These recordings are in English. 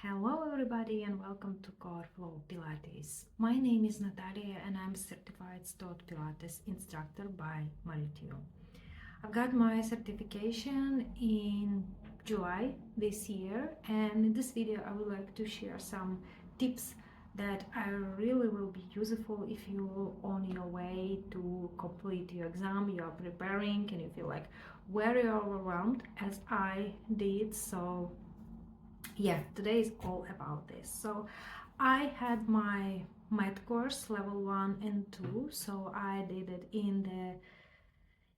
Hello everybody and welcome to Core Flow Pilates. My name is Natalia and I'm a certified STOTT Pilates instructor by Merrithew. I've got my certification in July this year, and in this video I would like to share some tips that I really will be useful if you're on your way to complete your exam, you're preparing and you feel like very overwhelmed as I did. So yeah, today is all about this. So I had my math course level 1 and 2, so I did it in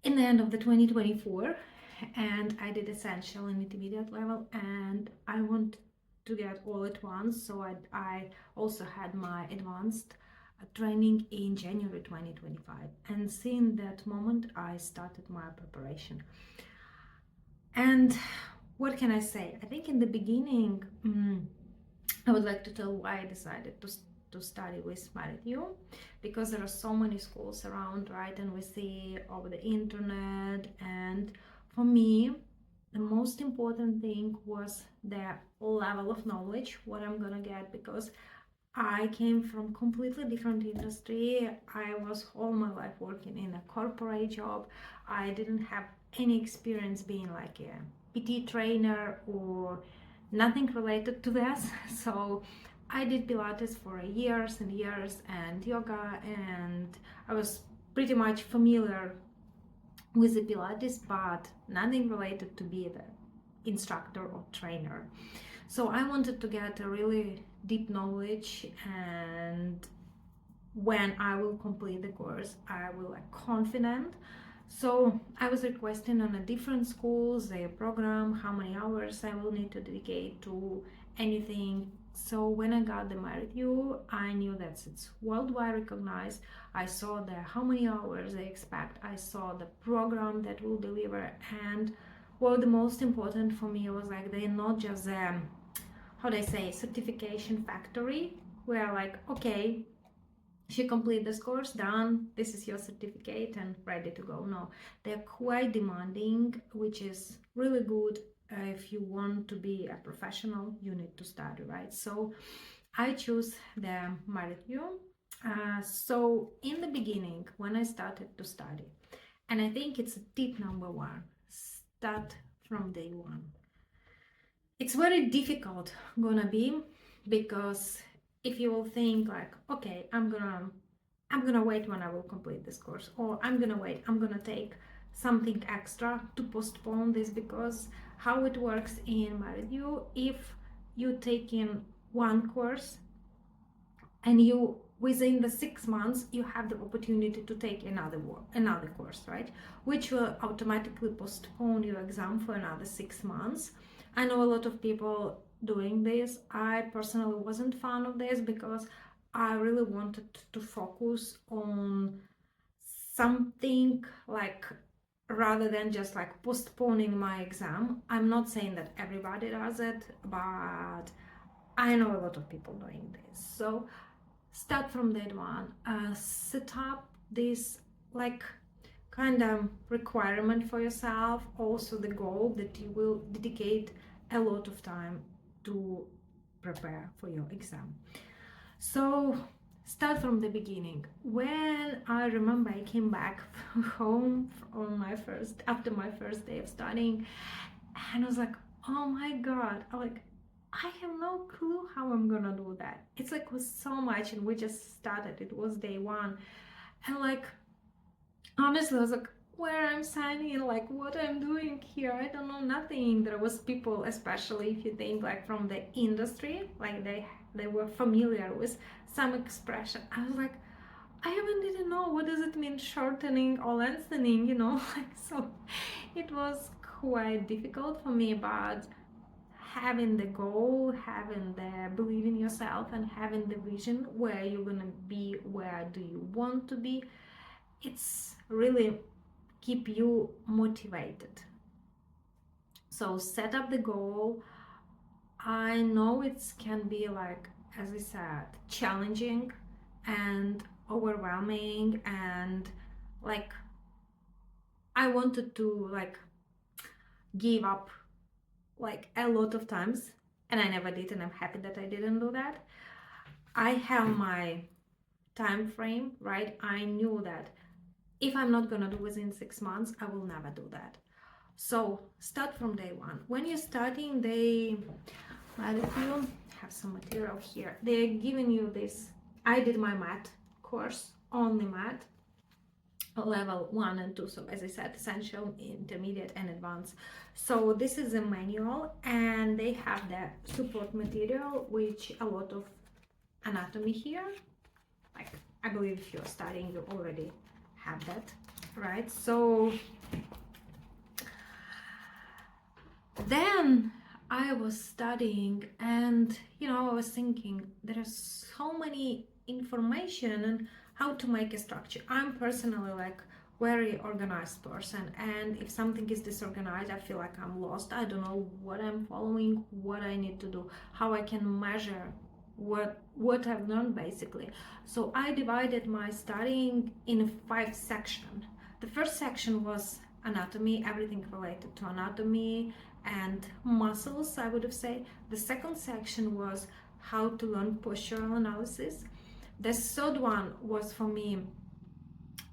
the end of the 2024, and I did essential and intermediate level, and I want to get all at once, so I also had my advanced training in January 2025, and since that moment I started my preparation. And what can I say? I think in the beginning, I would like to tell why I decided to study with Merrithew, because there are so many schools around, right? And we see over the internet. And for me, the most important thing was the level of knowledge, what I'm gonna get, because I came from completely different industry. I was all my life working in a corporate job. I didn't have any experience being like a PT trainer or nothing related to this. So I did Pilates for years and years, and yoga, and I was pretty much familiar with the Pilates, but nothing related to be the instructor or trainer. So I wanted to get a really deep knowledge, and when I will complete the course, I will be confident. So I was requesting on a different schools, their program, how many hours I will need to dedicate to anything. So when I got the Merrithew, I knew that it's worldwide recognized. I saw how many hours they expect. I saw the program that will deliver, and well, the most important for me was like they're not just how they say certification factory, where like, okay, if you complete this course, done, this is your certificate and ready to go. No, they're quite demanding, which is really good. If you want to be a professional, you need to study, right? So I choose the Merrithew. So in the beginning, when I started to study, and I think it's a tip number 1, start from day 1. It's very difficult gonna be, because if you will think like, okay, I'm gonna wait when I will complete this course, or I'm gonna take something extra to postpone this, because how it works in Merrithew, if you take in one course and you within the 6 months you have the opportunity to take another course, right, which will automatically postpone your exam for another 6 months. I know a lot of people doing this. I personally wasn't fan of this, because I really wanted to focus on something like, rather than just like postponing my exam. I'm not saying that everybody does it, but I know a lot of people doing this. So start from that one. Set up this like kind of requirement for yourself, also the goal that you will dedicate a lot of time to prepare for your exam. So start from the beginning. When I remember I came back home on after my first day of studying, and I was like, oh my god, I have no clue how I'm gonna do that. It's like was so much, and we just started, it was day 1, and like honestly I was like, where I'm signing, like what I'm doing here, I don't know nothing. There was people, especially if you think like from the industry, like they were familiar with some expression. I was like, I even didn't know what does it mean shortening or lengthening, like, so it was quite difficult for me. But having the goal, having the belief in yourself, and having the vision where you're gonna be, where do you want to be, it's really keep you motivated. So set up the goal. I know it can be like, as I said, challenging and overwhelming, and like I wanted to like give up like a lot of times and I never did, and I'm happy that I didn't do that. I have my time frame, right? I knew that if I'm not gonna do within 6 months, I will never do that. So start from day one. When you're starting, they Merrithew have some material here. They're giving you this. I did my math course, only math, level 1 and 2. So as I said, essential, intermediate, and advanced. So this is a manual, and they have the support material, which a lot of anatomy here. Like, I believe if you're studying, you already have that, right? So then I was studying, and I was thinking there are so many information and how to make a structure. I'm personally like very organized person, and if something is disorganized, I feel like I'm lost. I don't know what I'm following, what I need to do, how I can measure what I've learned, basically. So I divided my studying in 5 sections. The first section was anatomy, everything related to anatomy and muscles, I would have said. The second section was how to learn postural analysis. The third one was for me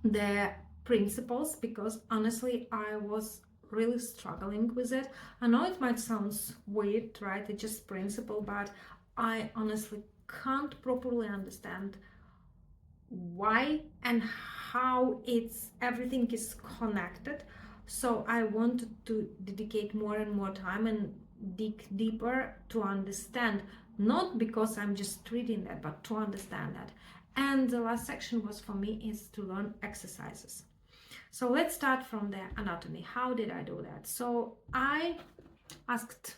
the principles, because honestly I was really struggling with it. I know it might sound weird, right? It's just principle, but I honestly can't properly understand why and how everything is connected. So I wanted to dedicate more and more time and dig deeper to understand, not because I'm just reading that, but to understand that. And the last section was for me is to learn exercises. So let's start from the anatomy. How did I do that? So I asked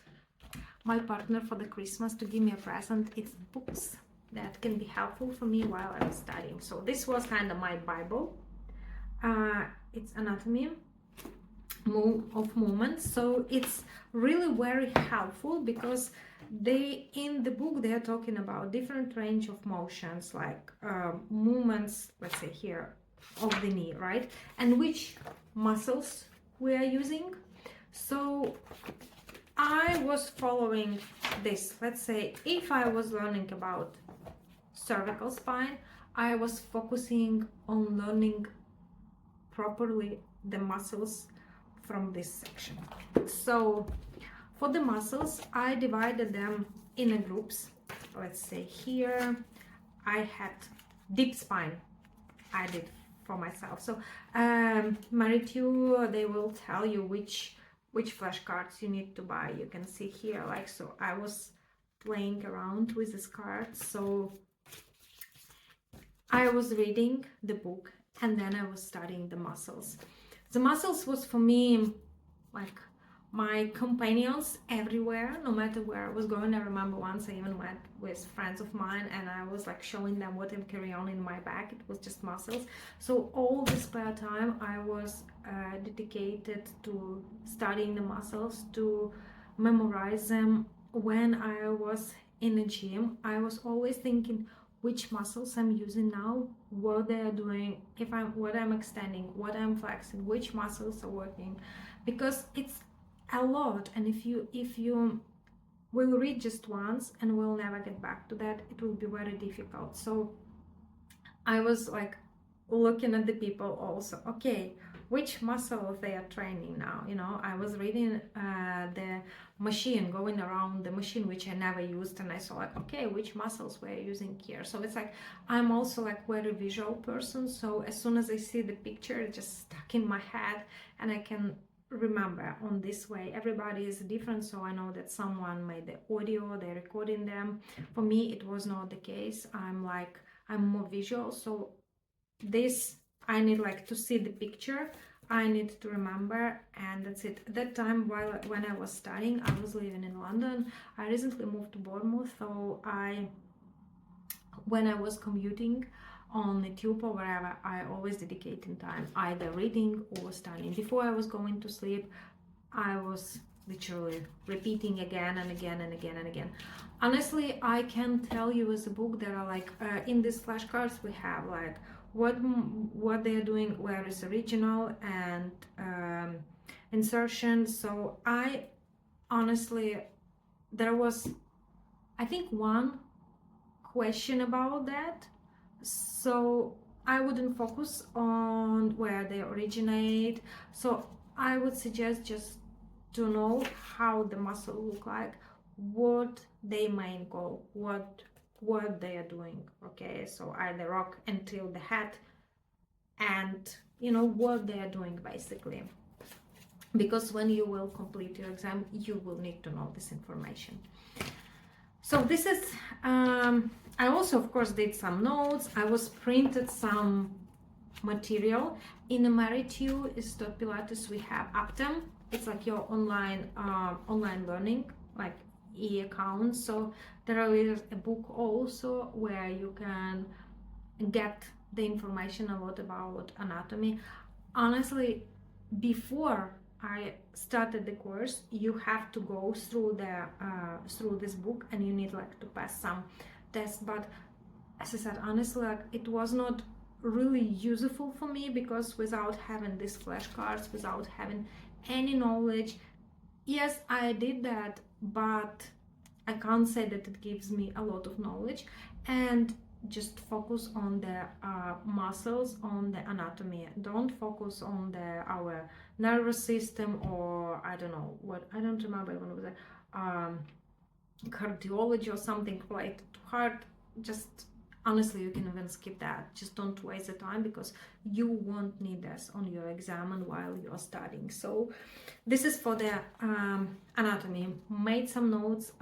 my partner for the Christmas to give me a present. It's books that can be helpful for me while I'm studying. So this was kind of my Bible. It's anatomy of movements. So it's really very helpful, because in the book they are talking about different range of motions, like movements, let's say here, of the knee, right? And which muscles we are using. So I was following this. Let's say if I was learning about cervical spine, I was focusing on learning properly the muscles from this section. So for the muscles, I divided them in groups. Let's say here I had deep spine. I did for myself. So Merrithew, they will tell you which flashcards you need to buy. You can see here, like, so I was playing around with this card. So I was reading the book, and then I was studying the muscles. The muscles was for me like my companions everywhere, no matter where I was going. I remember once I even went with friends of mine, and I was like showing them what I'm carrying on in my bag. It was just muscles. So all the spare time I was dedicated to studying the muscles, to memorize them. When I was in the gym, I was always thinking which muscles I'm using now, what they are doing, what I'm extending, what I'm flexing, which muscles are working, because it's a lot. And if you will read just once and will never get back to that, it will be very difficult. So I was like looking at the people also, okay, which muscles they are training now. I was reading the machine, going around the machine, which I never used, and I saw like, okay, which muscles we're using here. So it's like I'm also like very visual person, so as soon as I see the picture, it's just stuck in my head and I can remember on this way. Everybody is different, so I know that someone made the audio, they're recording them. For me it was not the case. I'm more visual, so this I need like to see the picture, I need to remember, and that's it. At that time, when I was studying, I was living in London. I recently moved to Bournemouth, so when I was commuting on the tube or wherever, I always dedicated time either reading or studying. Before I was going to sleep, I was literally repeating again and again and again and again. Honestly, I can tell you as a book, there are like in these flashcards we have like what they're doing, where is original and insertion. So I honestly, there was I think one question about that. So I wouldn't focus on where they originate. So I would suggest just to know how the muscle look like, what their main goal, what they are doing. Okay, so either rock until the head, and you know what they are doing basically, because when you will complete your exam you will need to know this information. So this is I also of course did some notes. I was printed some material. In the Merrithew STOTT Pilates we have Aptem. It's like your online learning, like e-account. So there is a book also where you can get the information a lot about anatomy. Honestly, before I started the course, you have to go through through this book, and you need like to pass some tests. But as I said, honestly, like it was not really useful for me, because without having these flashcards, without having any knowledge, yes, I did that, but I can't say that it gives me a lot of knowledge. And just focus on the muscles, on the anatomy. Don't focus on our nervous system, or I don't know what, I don't remember when it was cardiology or something related to heart. Just honestly, you can even skip that. Just don't waste the time, because you won't need this on your exam and while you're studying. So this is for the anatomy. Made some notes,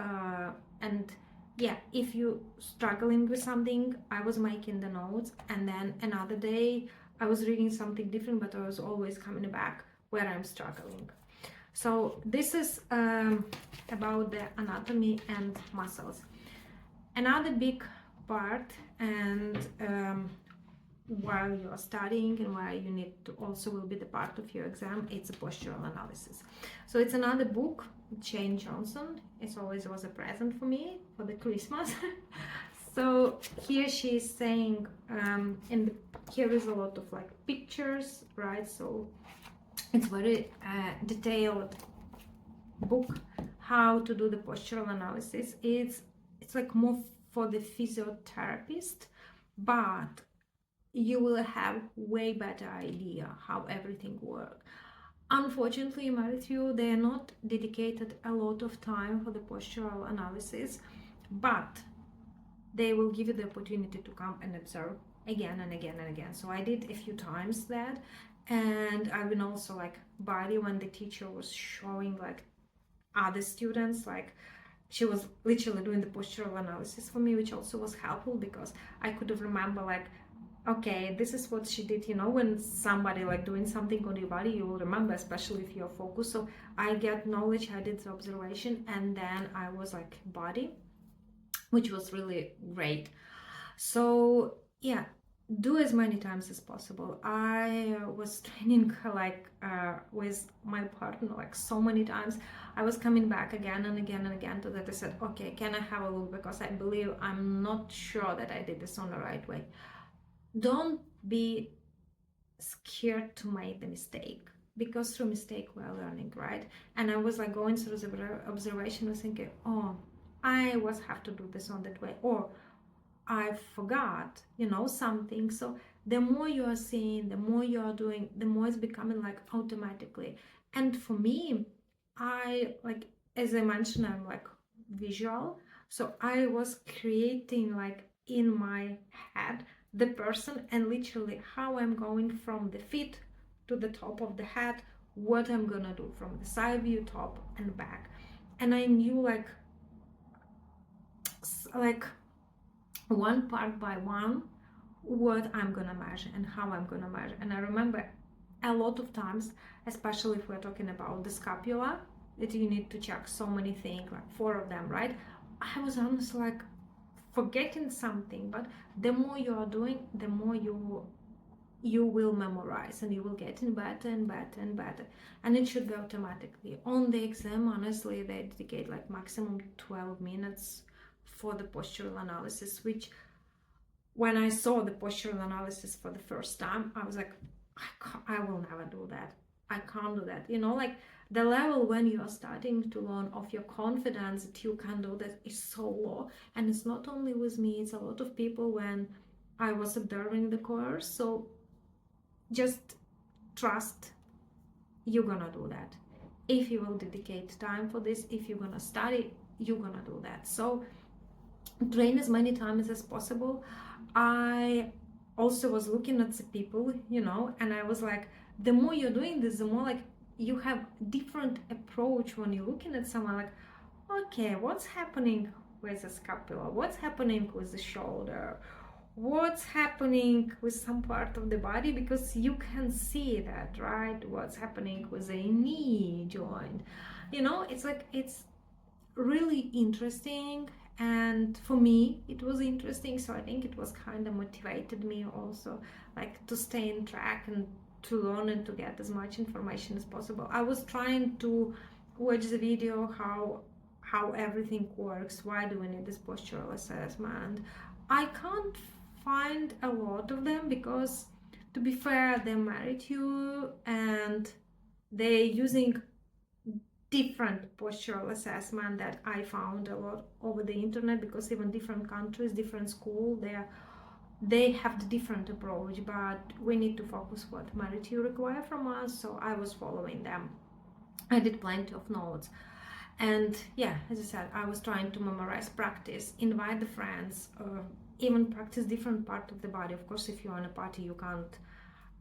and yeah, if you struggling with something, I was making the notes, and then another day I was reading something different, but I was always coming back where I'm struggling. So this is about the anatomy and muscles. Another big part, and while you're studying and while you need to also will be the part of your exam, it's a postural analysis. So it's another book, Jane Johnson. It always was a present for me for the Christmas. So here she is saying, and here is a lot of like pictures, right? So it's very detailed book how to do the postural analysis. It's like more for the physiotherapist, but you will have way better idea how everything works. Unfortunately, in Merrithew, they are not dedicated a lot of time for the postural analysis, but they will give you the opportunity to come and observe again and again and again. So I did a few times that, and I've been also like body when the teacher was showing like other students, like she was literally doing the postural analysis for me, which also was helpful, because I could have remember like, okay, this is what she did. You know, when somebody like doing something on your body, you will remember, especially if you're focused. So I get knowledge, I did the observation, and then I was like body, which was really great. So yeah, do as many times as possible. I was training like with my partner like so many times. I was coming back again and again and again to that. I said, okay, can I have a look, because I believe I'm not sure that I did this on the right way. Don't be scared to make the mistake, because through mistake we are learning, right? And I was like going through the observation, was thinking, oh, I was have to do this on that way, or I forgot, you know, something. So the more you are seeing, the more you are doing, the more it's becoming like automatically. And for me, I like, as I mentioned, I'm like visual. So I was creating like in my head the person, and literally how I'm going from the feet to the top of the head, what I'm gonna do from the side view, top and back. And I knew like one part by one what I'm gonna measure and how I'm gonna measure. And I remember a lot of times, especially if we're talking about the scapula, that you need to check so many things, like 4 of them, right? I was honestly like forgetting something, but the more you are doing, the more you will memorize, and you will get in better and better and better, and it should go automatically. On the exam, honestly, they dedicate like maximum 12 minutes for the postural analysis, which when I saw the postural analysis for the first time, I was like, I will never do that. I can't do that. You know, like the level when you are starting to learn of your confidence that you can do that is so low. And it's not only with me, it's a lot of people when I was observing the course. So just trust you're gonna do that. If you will dedicate time for this, if you're gonna study, you're gonna do that. So train as many times as possible. I also was looking at the people, and I was like, the more you're doing this, the more like you have different approach when you're looking at someone, like, okay, what's happening with the scapula, what's happening with the shoulder, what's happening with some part of the body, because you can see that, right? What's happening with the knee joint, it's like, it's really interesting. And for me it was interesting, so I think it was kind of motivated me also, like, to stay in track and to learn and to get as much information as possible. I was trying to watch the video how everything works, why do we need this postural assessment. I can't find a lot of them because, to be fair, they're Merrithew and they're using different postural assessment that I found a lot over the internet, because even different countries, different school, they have the different approach, but we need to focus what Merrithew require from us. So I was following them. I did plenty of notes, and yeah, as I said, I was trying to memorize, practice, invite the friends, even practice different part of the body. Of course, if you're on a party, you can't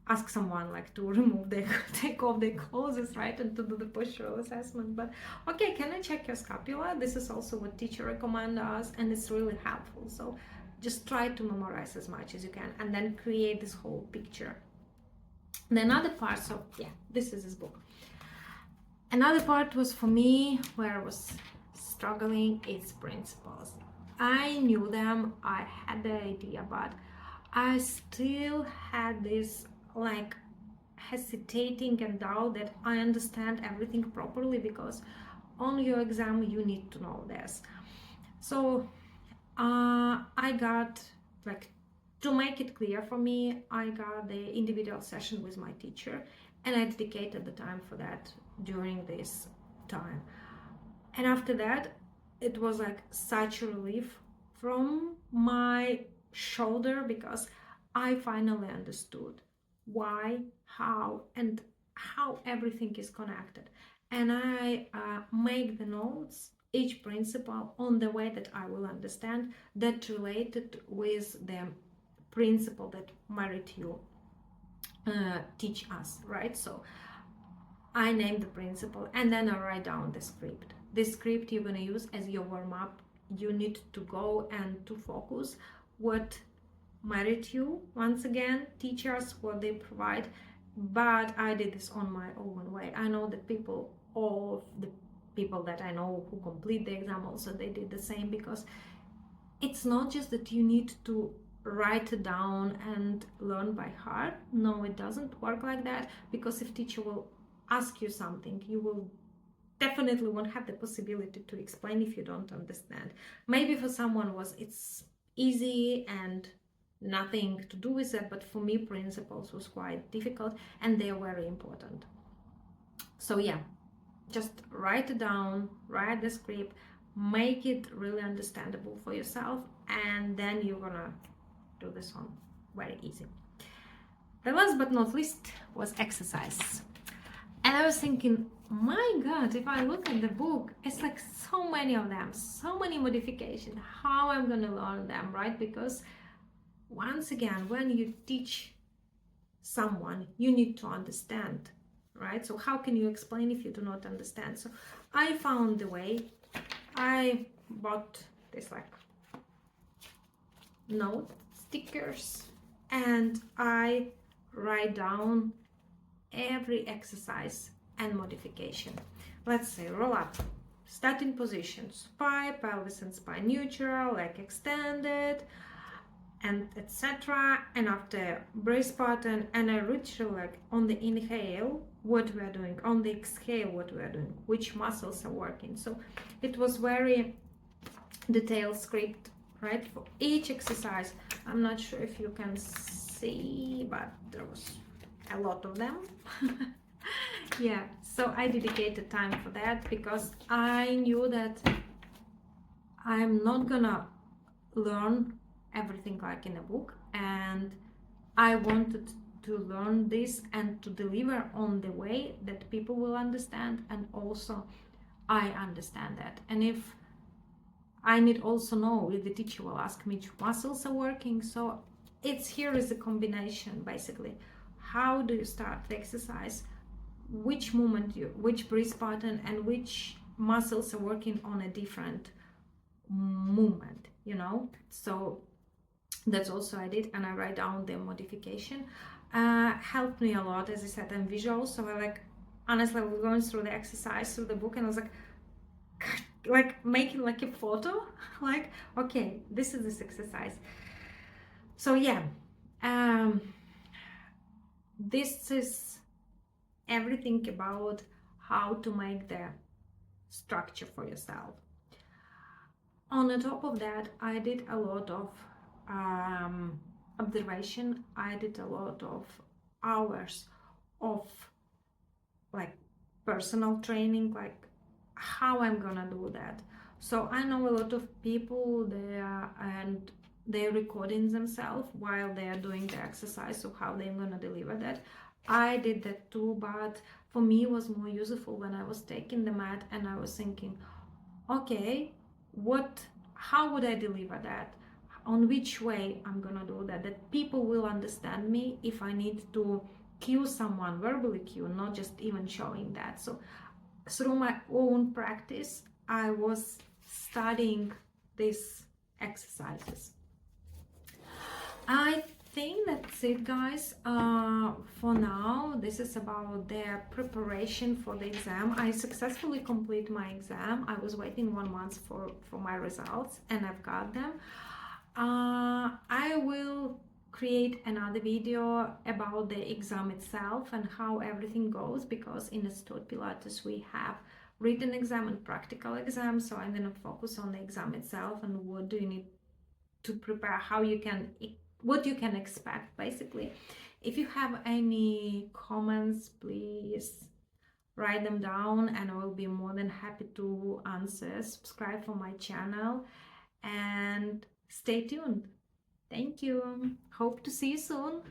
ask someone like to remove take off their clothes, right, and to do the postural assessment. But okay, can I check your scapula? This is also what teacher recommend us, and it's really helpful. So just try to memorize as much as you can, and then create this whole picture. And another part, so yeah, this is this book. Another part was for me where I was struggling, is principles. I knew them, I had the idea, but I still had this like hesitating and doubt that I understand everything properly, because on your exam you need to know this. So I got, like, to make it clear for me, I got the individual session with my teacher, and I dedicated the time for that during this time. And after that, it was like such a relief from my shoulder, because I finally understood why, how, and how everything is connected. And I make the notes, each principle, on the way that I will understand, that related with the principle that Merrithew teach us, right? So I name the principle, and then I write down the script. This script you're going to use as your warm-up. You need to go and to focus what Merrithew, once again, teach us, what they provide. But I did this on my own way. I know that all of the people that I know who complete the exam also, they did the same, because it's not just that you need to write it down and learn by heart. No, it doesn't work like that, because if teacher will ask you something, you will definitely won't have the possibility to explain if you don't understand. Maybe for someone it's easy and nothing to do with that, but for me principles was quite difficult, and they are very important. So yeah, just write it down, write the script, make it really understandable for yourself, and then you're gonna do this one very easy. The last but not least was exercise. And I was thinking, my God, if I look at the book, it's like so many of them, so many modifications, how I'm going to learn them, right? Because once again, when you teach someone, you need to understand, right? So how can you explain if you do not understand? So I found the way. I bought this like note stickers, and I write down every exercise and modification. Let's say roll up, starting position, spine, pelvis and spine neutral, leg extended, and etc. And after brace pattern, and I literally, like, on the inhale what we are doing, on the exhale what we are doing, which muscles are working. So it was very detailed script, right, for each exercise. I'm not sure if you can see, but there was a lot of them. Yeah, so I dedicated time for that because I knew that I'm not gonna learn everything like in a book, and I wanted to learn this and to deliver on the way that people will understand, and also I understand that. And if I need also know if the teacher will ask me which muscles are working, so it's here is a combination basically. How do you start the exercise? Which movement which breath pattern and which muscles are working on a different movement, you know? So that's also I did, and I write down the modification. Helped me a lot, as I said. I'm visual, so I like, honestly, I was going through the exercise through the book, and I was like making like a photo, like, okay, this is this exercise. So yeah, this is everything about how to make the structure for yourself. On the top of that, I did a lot of observation. I did a lot of hours of like personal training, like how I'm gonna do that. So I know a lot of people there, and they're recording themselves while they are doing the exercise, so how they're gonna deliver that. I did that too, but for me it was more useful when I was taking the mat and I was thinking, okay, how would I deliver that, on which way I'm gonna do that, that people will understand me if I need to cue someone, verbally cue, not just even showing that. So through my own practice I was studying these exercises. I think that's it, guys. For now, this is about the preparation for the exam. I successfully complete my exam. I was waiting 1 month for my results, and I've got them. I will create another video about the exam itself and how everything goes, because in the STOTT Pilates we have written exam and practical exam. So I'm going to focus on the exam itself and what do you need to prepare, what you can expect basically. If you have any comments, please write them down and I will be more than happy to answer. Subscribe for my channel and stay tuned. Thank you. Hope to see you soon.